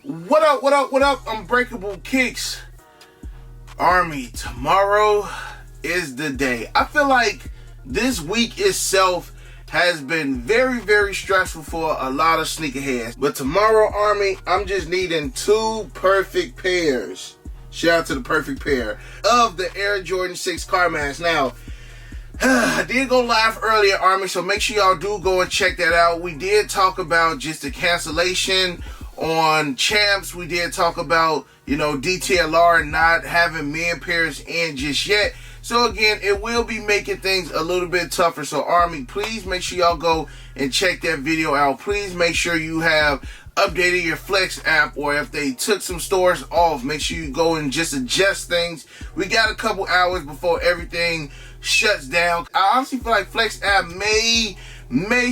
What up, what up, what up, Unbreakable Kicks Army? Tomorrow is the day. I feel like this week itself has been very stressful for a lot of sneakerheads. But tomorrow, Army, I'm just needing 2 perfect pairs. Shout out to the perfect pair of the Air Jordan 6 car mask. Now, I did go live earlier, Army, so make sure y'all do go and check that out. We did talk about just the cancellation on champs. We did talk about, DTLR not having men pairs in just yet. So again, it will be making things a little bit tougher. So Army, please make sure y'all go and check that video out. Please make sure you have updated your Flex app, or if they took some stores off, make sure you go and just adjust things. We got a couple hours before everything shuts down. I honestly feel like Flex app may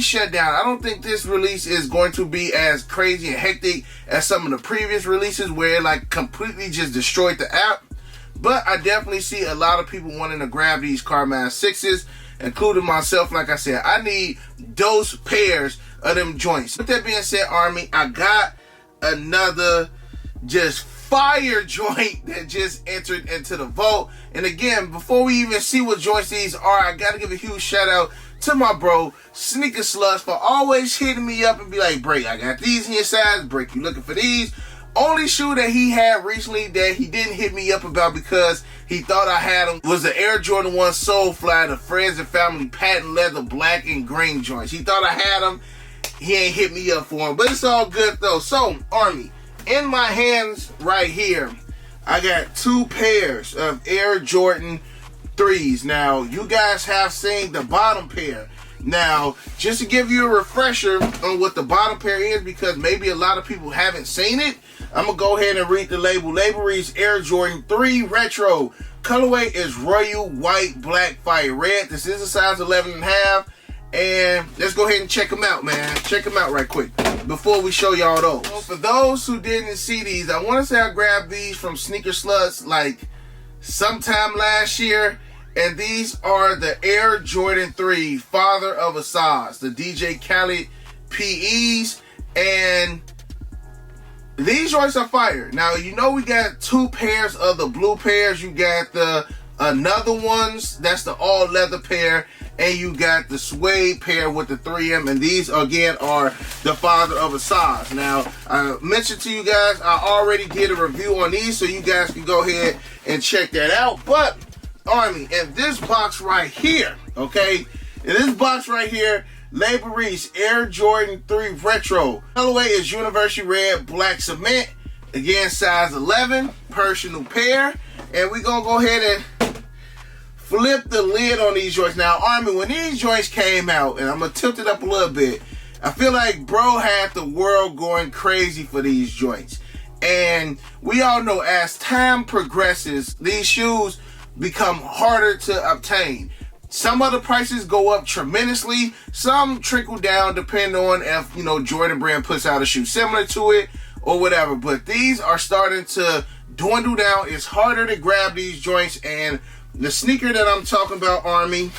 shut down. I don't think this release is going to be as crazy and hectic as some of the previous releases where it completely just destroyed the app. But I definitely see a lot of people wanting to grab these car mask 6s, including myself. Like I said, I need those pairs of them joints. With that being said, Army, I got another just fire joint that just entered into the vault. And again, before we even see what joints these are, I gotta give a huge shout out to my bro Sneaker Slush for always hitting me up and be like, Break, I got these in your size. Break, you looking for these? Only shoe that he had recently that he didn't hit me up about because he thought I had them was the Air Jordan 1 Soulfly, the Friends and Family patent leather black and green joints. He thought I had them. He ain't hit me up for them, but it's all good though. So, Army, in my hands right here, I got 2 pairs of Air Jordan 3s. Now, you guys have seen the bottom pair. Now, just to give you a refresher on what the bottom pair is, because maybe a lot of people haven't seen it, I'm going to go ahead and read the label. Label reads Air Jordan 3 Retro. Colorway is Royal White Black Fire Red. This is a size 11.5. And let's go ahead and check them out, man. Check them out right quick before we show y'all those. So for those who didn't see these, I want to say I grabbed these from Sneaker Sluts sometime last year. And these are the Air Jordan 3 Father of a Size, the DJ Khaled PEs. And these joints are fire. Now, we got 2 pairs of the blue pairs. You got the another ones, that's the all leather pair. And you got the suede pair with the 3M. And these, again, are the Father of a Size. Now, I mentioned to you guys, I already did a review on these, so you guys can go ahead and check that out. But Army, in this box right here, okay? In this box right here, label reads Air Jordan 3 Retro. Colorway is University Red Black Cement. Again, size 11, personal pair. And we're going to go ahead and flip the lid on these joints. Now, Army, when these joints came out, and I'm going to tilt it up a little bit, I feel like bro had the world going crazy for these joints. And we all know as time progresses, these shoes become harder to obtain. Some of the prices go up tremendously. Some trickle down depending on if, Jordan Brand puts out a shoe similar to it or whatever. But these are starting to dwindle down. It's harder to grab these joints. And the sneaker that I'm talking about, Army,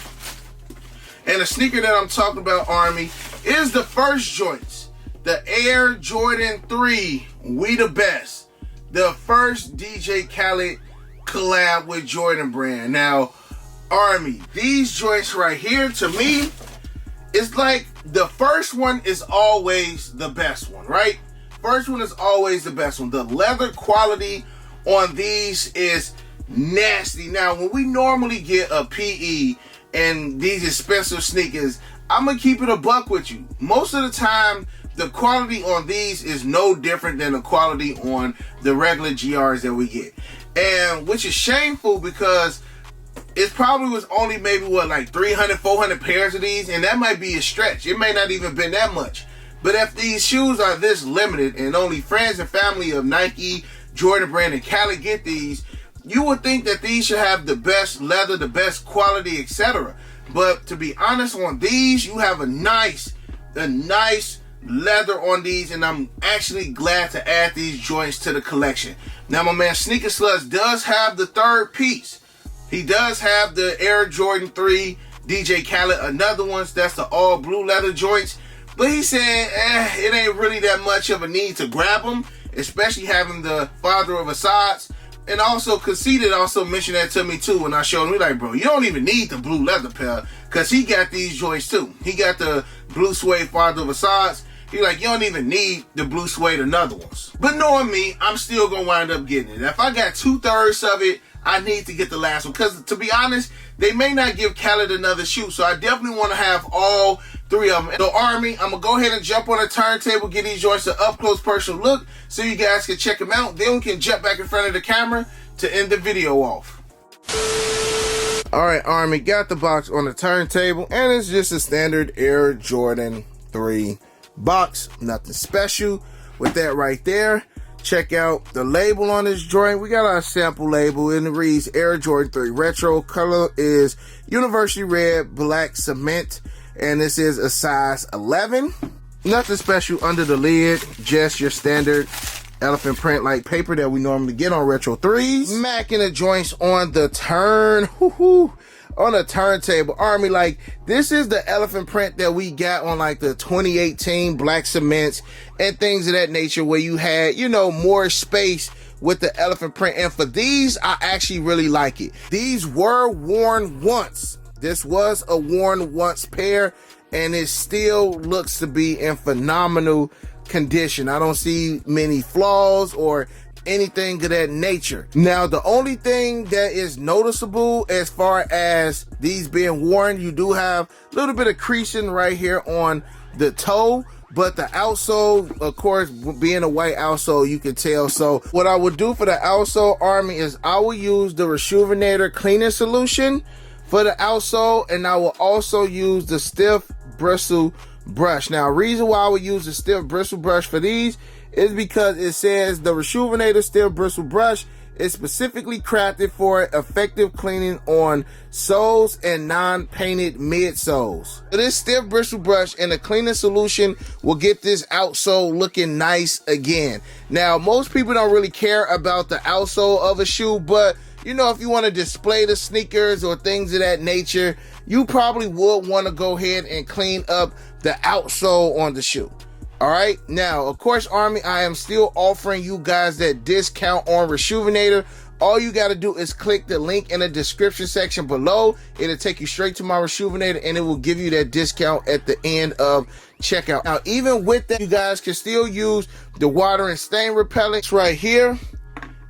is the first joints. The Air Jordan 3, We the Best. The first DJ Khaled collab with Jordan Brand. Now, Army, these joints right here, to me, it's like the first one is always the best one, right? First one is always the best one. The leather quality on these is nasty. Now, when we normally get a PE and these expensive sneakers, I'm going to keep it a buck with you. Most of the time, the quality on these is no different than the quality on the regular GRs that we get. And which is shameful because it probably was only maybe 300, 400 pairs of these, and that might be a stretch. It may not even been that much. But if these shoes are this limited and only friends and family of Nike, Jordan Brand, and Khaled get these, you would think that these should have the best leather, the best quality, etc. But to be honest, on these, you have a nice leather on these, and I'm actually glad to add these joints to the collection. Now, my man Sneaker Slush does have the third piece. He does have the Air Jordan 3 DJ Khaled, another one, that's the all blue leather joints. But he said, it ain't really that much of a need to grab them. especially having the father of Assad's. And also, Conceited also mentioned that to me too when I showed him. He like, bro, you don't even need the blue leather pair, because he got these joints too. He got the blue suede father of Assad's. He like, you don't even need the blue suede another ones. But knowing me, I'm still gonna wind up getting it. If I got 2/3 of it, I need to get the last one, because to be honest, they may not give Khaled another shoe, so I definitely want to have all 3 of them. So Army, I'm gonna go ahead and jump on the turntable, get these joints an up close personal look so you guys can check them out. Then we can jump back in front of the camera to end the video off. Alright Army, got the box on the turntable, and it's just a standard Air Jordan 3 box, nothing special with that right there. Check out the label on this joint. We got our sample label, and it reads Air Jordan 3 Retro. Color is University Red, Black Cement, and this is a size 11. Nothing special under the lid, just your standard elephant print like paper that we normally get on Retro 3s. Macking the joints on the on a turntable. Army, like, this is the elephant print that we got on like the 2018 Black Cements and things of that nature, where you had, you know, more space with the elephant print. And for these, I actually really like it. These were worn once. This was a worn once pair, and it still looks to be in phenomenal condition. I don't see many flaws or anything of that nature. Now, the only thing that is noticeable as far as these being worn, you do have a little bit of creasing right here on the toe, but the outsole, of course, being a white outsole, you can tell. So what I would do for the outsole, Army, is I will use the Rejuvenator cleaning solution for the outsole, and I will also use the stiff bristle brush. Now, reason why I would use the stiff bristle brush for these is because it says the Rejuvenator stiff bristle brush is specifically crafted for effective cleaning on soles and non-painted midsoles. So this stiff bristle brush and the cleaning solution will get this outsole looking nice again. Now, most people don't really care about the outsole of a shoe, but you know, if you want to display the sneakers or things of that nature, you probably would want to go ahead and clean up the outsole on the shoe. All right, now, of course, Army, I am still offering you guys that discount on Rejuvenator. All you got to do is click the link in the description section below. It'll take you straight to my Rejuvenator, and it will give you that discount at the end of checkout. Now, even with that, you guys can still use the water and stain repellent right here.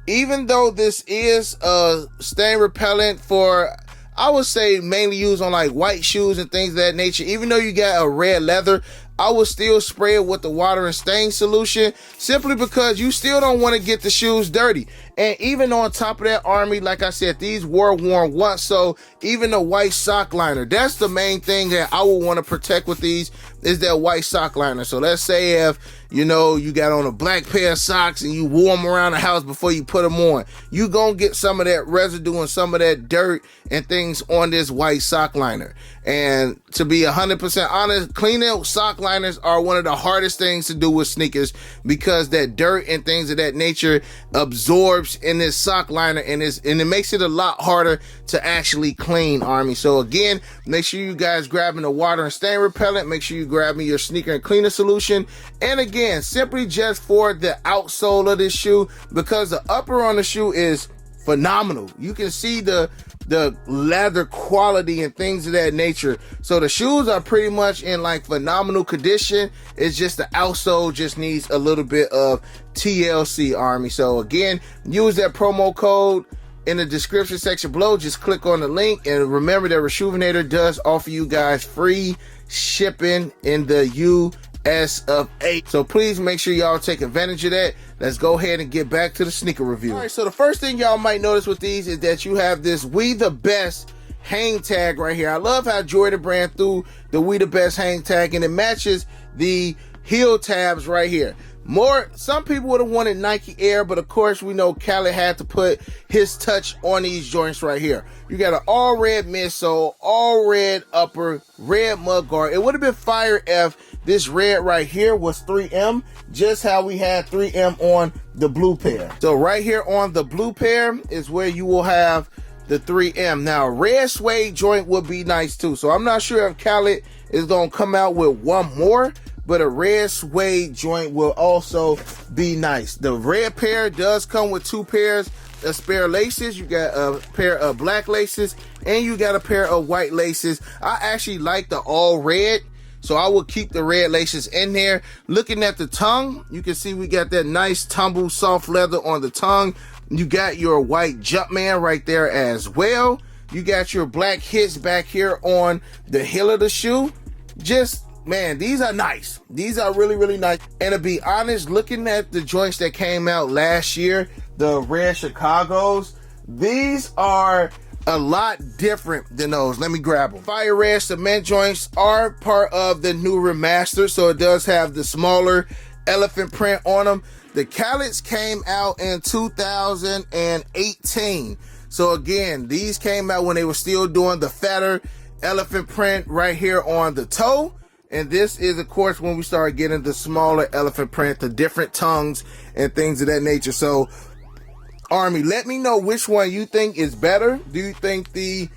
Even though this is a stain repellent for, I would say, mainly used on like white shoes and things of that nature, even though you got a red leather, I would still spray it with the water and stain solution, simply because you still don't want to get the shoes dirty. And even on top of that, Army, like I said, these were worn once, so even the white sock liner, that's the main thing that I would want to protect with these, is that white sock liner. So let's say if, you know, you got on a black pair of socks and you wore them around the house before you put them on, you gonna get some of that residue and some of that dirt and things on this white sock liner. And to be 100% honest, cleaning sock liners are one of the hardest things to do with sneakers, because that dirt and things of that nature absorbs in this sock liner, and it makes it a lot harder to actually clean, Army. So again, make sure you guys grabbing the water and stain repellent. Make sure you grab me your sneaker and cleaner solution. And again, simply just for the outsole of this shoe, because the upper on the shoe is phenomenal. You can see the leather quality and things of that nature. So the shoes are pretty much in like phenomenal condition. It's just the outsole just needs a little bit of TLC, Army. So again, use that promo code in the description section below. Just click on the link, and remember that Rejuvenator does offer you guys free shipping in the US of A. So please make sure y'all take advantage of that. Let's go ahead and get back to the sneaker review. All right, so the first thing y'all might notice with these is that you have this "We the Best" hang tag right here. I love how Jordan Brand threw the "We the Best" hang tag, and it matches the heel tabs right here. Some people would have wanted Nike Air, but of course we know Khaled had to put his touch on these joints right here. You got an all red midsole, all red upper, red mud guard. It would have been fire if this red right here was 3M, just how we had 3M on the blue pair. So right here on the blue pair is where you will have the 3M. Now, a red suede joint would be nice too. So I'm not sure if Khaled is going to come out with one more, but a red suede joint will also be nice. The red pair does come with 2 pairs of spare laces. You got a pair of black laces and you got a pair of white laces. I actually like the all red, so I will keep the red laces in there. Looking at the tongue, you can see we got that nice tumble soft leather on the tongue. You got your white Jumpman right there as well. You got your black hits back here on the heel of the shoe. Just, man, these are nice. These are really, really nice. And to be honest, looking at the joints that came out last year, the red Chicagos, these are a lot different than those. Let me grab them. Fire red cement joints are part of the new remaster, so it does have the smaller elephant print on them. The Callets came out in 2018. So again, these came out when they were still doing the fatter elephant print right here on the toe. And this is, of course, when we started getting the smaller elephant print, the different tongues and things of that nature. So Army, let me know which one you think is better. Do you think the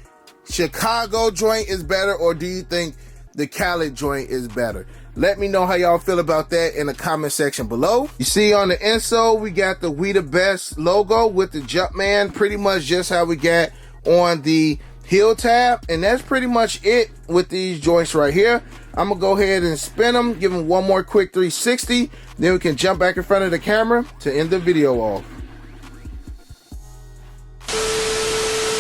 Chicago joint is better, or do you think the Khaled joint is better? Let me know how y'all feel about that in the comment section below. You see on the insole, we got the We the Best logo with the Jumpman, pretty much just how we got on the heel tab. And that's pretty much it with these joints right here. I'm gonna go ahead and spin them, give them one more quick 360, then we can jump back in front of the camera to end the video off.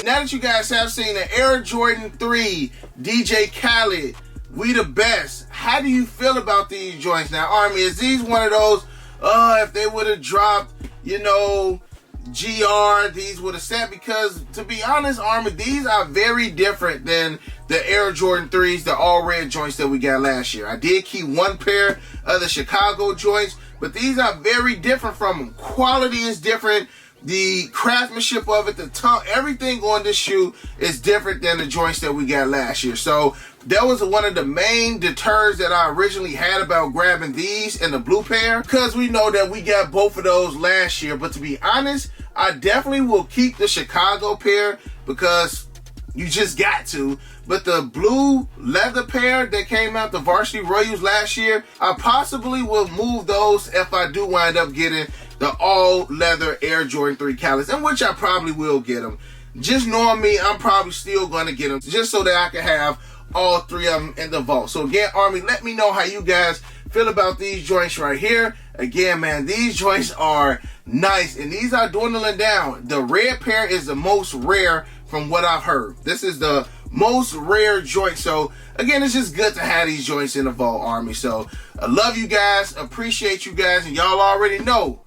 Now that you guys have seen the Air Jordan 3 DJ Khaled We the Best, how do you feel about these joints? Now, Army, is these one of those, if they would have dropped, you know, GR, these would have set? Because to be honest, Army, these are very different than the Air Jordan 3s, the all red joints that we got last year. I did keep 1 pair of the Chicago joints, but these are very different from them. Quality is different. The craftsmanship of it, the tongue, everything on this shoe is different than the joints that we got last year. So that was one of the main deters that I originally had about grabbing these and the blue pair, because we know that we got both of those last year. But to be honest, I definitely will keep the Chicago pair because you just got to. But the blue leather pair that came out, the Varsity Royals last year, I possibly will move those if I do wind up getting the all leather Air Jordan 3 Khaleds, and which I probably will get them. Just knowing me, I'm probably still going to get them just so that I can have all 3 of them in the vault. So again, Army, let me know how you guys feel about these joints right here. Again, man, these joints are nice, and these are dwindling down. The red pair is the most rare from what I've heard. This is the most rare joint. So again, it's just good to have these joints in the vault, Army. So I love you guys, appreciate you guys, and y'all already know,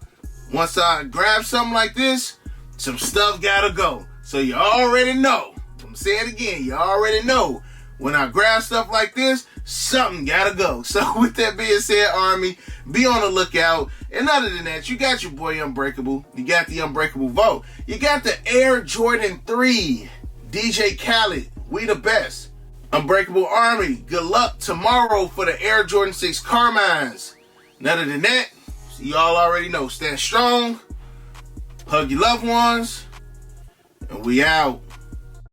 once I grab something like this, some stuff gotta go. So you already know, I'm gonna say it again, you already know, when I grab stuff like this, something gotta go. So with that being said, Army, be on the lookout. And other than that, you got your boy Unbreakable. You got the Unbreakable Vote. You got the Air Jordan 3 DJ Khaled, We the Best. Unbreakable Army, good luck tomorrow for the Air Jordan 6 Carmines. And other than that, y'all already know, stand strong, hug your loved ones, and we out.